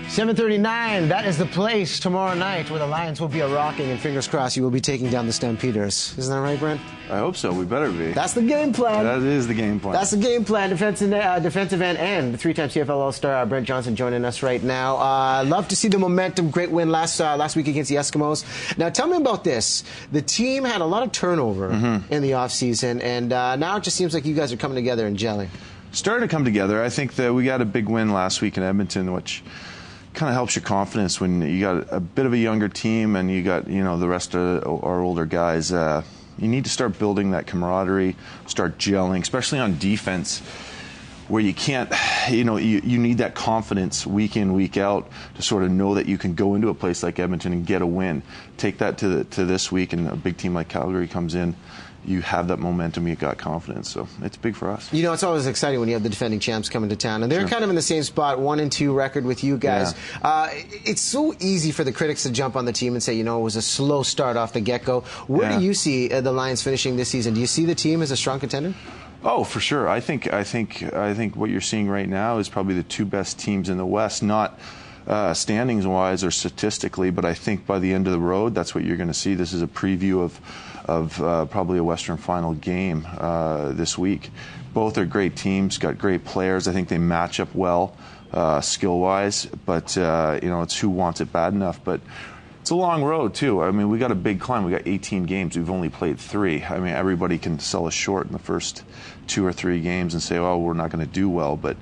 7:39, that is the place tomorrow night where the Lions will be a-rocking, and fingers crossed you will be taking down the Stampeders. Isn't that right, Brent? I hope so. We better be. That's the game plan. That is the game plan. That's the game plan. Defensive end and three-time CFL All-Star Brent Johnson joining us right now. Love to see the momentum. Great win last week against the Eskimos. Now, tell me about this. The team had a lot of turnover in the offseason, and now it just seems like you guys are coming together and gelling. Starting to come together. I think that we got a big win last week in Edmonton, which kind of helps your confidence when you got a bit of a younger team and you got, the rest of our older guys. You need to start building that camaraderie, start gelling, especially on defense, where you can't, you need that confidence week in, week out to sort of know that you can go into a place like Edmonton and get a win. Take that to this week, and a big team like Calgary comes in. You have that momentum, you got confidence, so it's big for us. It's always exciting when you have the defending champs coming to town, and they're kind of in the same spot, 1-2 record with you guys. Yeah. It's so easy for the critics to jump on the team and say, it was a slow start off the get-go. Where do you see the Lions finishing this season? Do you see the team as a strong contender? Oh, for sure. I think what you're seeing right now is probably the two best teams in the West, not standings-wise or statistically, but I think by the end of the road, that's what you're going to see. This is a preview of probably a Western Final game this week. Both are great teams, got great players. I think they match up well skill-wise, but it's who wants it bad enough. But it's a long road, too. I mean, we got a big climb. We got 18 games. We've only played 3. I mean, everybody can sell us short in the first 2 or 3 games and say, oh, we're not going to do well. But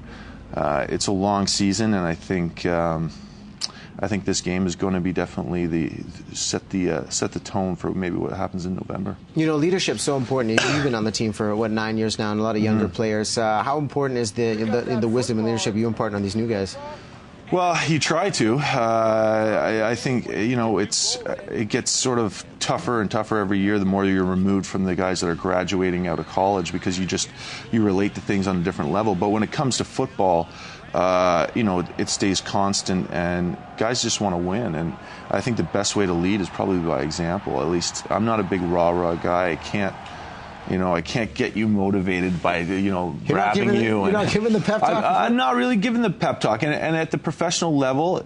it's a long season, and I think this game is going to be definitely set the tone for maybe what happens in November. Leadership's so important. You've been on the team for 9 years now, and a lot of younger players. How important is the wisdom and leadership you impart on these new guys? Well, you try to. I think it gets sort of tougher and tougher every year the more you're removed from the guys that are graduating out of college, because you relate to things on a different level. But when it comes to football, it stays constant, and guys just want to win. And I think the best way to lead is probably by example. At least I'm not a big rah-rah guy. I can't get you motivated by, grabbing you. You're not giving the pep talk? I'm not really giving the pep talk. And at the professional level,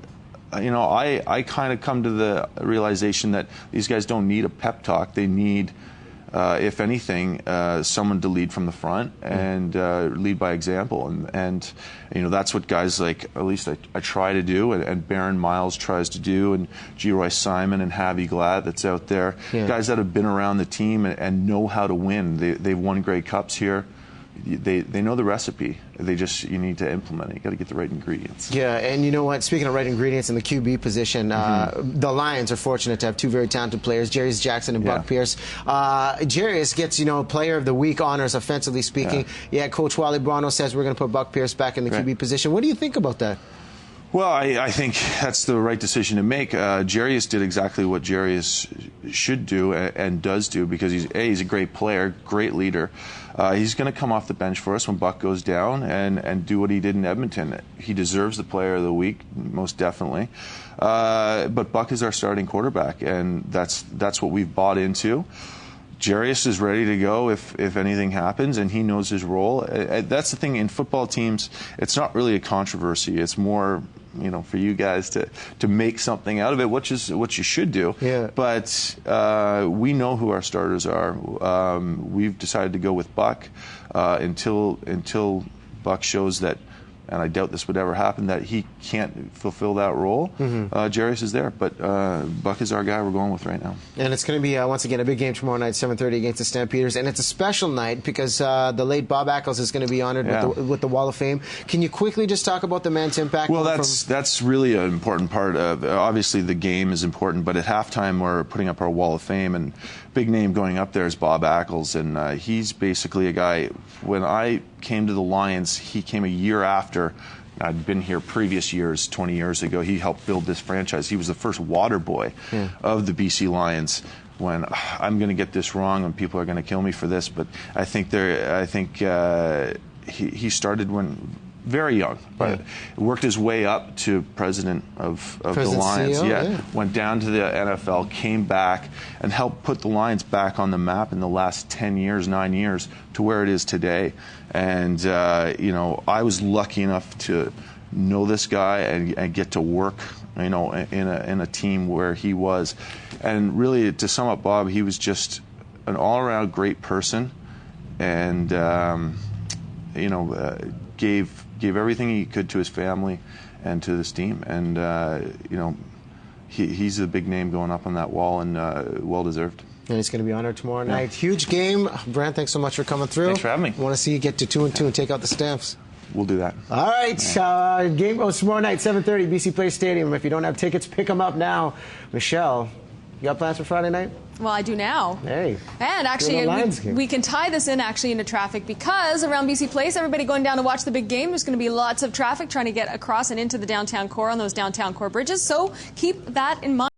I kind of come to the realization that these guys don't need a pep talk. They need, if anything, someone to lead from the front and lead by example. And that's what guys like, at least I try to do, and Baron Miles tries to do, and G. Simon and Javi Glad that's out there. Yeah. Guys that have been around the team and know how to win. They've won Grey Cups here. They know the recipe. You need to implement it. You got to get the right ingredients. Yeah, and you know what? Speaking of right ingredients in the QB position, the Lions are fortunate to have 2 very talented players, Jarius Jackson and Buck Pierce. Jarius gets Player of the Week honors, offensively speaking. Yeah, Coach Wally Brano says we're going to put Buck Pierce back in the QB position. What do you think about that? Well, I think that's the right decision to make. Jarius did exactly what Jarius should do and does do, because he's a great player, great leader. He's going to come off the bench for us when Buck goes down and do what he did in Edmonton. He deserves the Player of the Week, most definitely. But Buck is our starting quarterback, and that's what we've bought into. Jarius is ready to go if anything happens, and he knows his role. That's the thing in football teams. It's not really a controversy. It's more, for you guys to make something out of it, which is what you should do. Yeah. But we know who our starters are. We've decided to go with Buck until Buck shows that, and I doubt this would ever happen, that he can't fulfill that role. Jarius is there, but Buck is our guy we're going with right now. And it's going to be, once again, a big game tomorrow night, 7:30 against the Stampeders. And it's a special night because the late Bob Ackles is going to be honored with the Wall of Fame. Can you quickly just talk about the man's impact? Well, that's really an important part of, obviously the game is important, but at halftime we're putting up our Wall of Fame, and big name going up there is Bob Ackles, and he's basically a guy, when I came to the Lions, he came a year after. I'd been here previous years, 20 years ago. He helped build this franchise. He was the first water boy of the BC Lions. When I'm going to get this wrong, and people are going to kill me for this, but I think he started when very young, but worked his way up to president of the Lions. CEO, went down to the NFL, came back, and helped put the Lions back on the map in the last 10 years, 9 years, to where it is today. And I was lucky enough to know this guy and get to work, in a team where he was. And really, to sum up Bob, he was just an all-around great person, and gave everything he could to his family and to this team. And he's a big name going up on that wall, and well deserved. And he's going to be honored tomorrow night. Huge game. Brant, thanks so much for coming through. Thanks for having me. I want to see you get to 2-2 and take out the Stamps. We'll do that. All right. Game goes tomorrow night, 7:30, BC Place Stadium. If you don't have tickets, pick them up now. Michelle, you got plans for Friday night? Well, I do now. Hey. And actually, we can tie this in actually into traffic, because around BC Place, everybody going down to watch the big game, there's going to be lots of traffic trying to get across and into the downtown core on those downtown core bridges. So keep that in mind.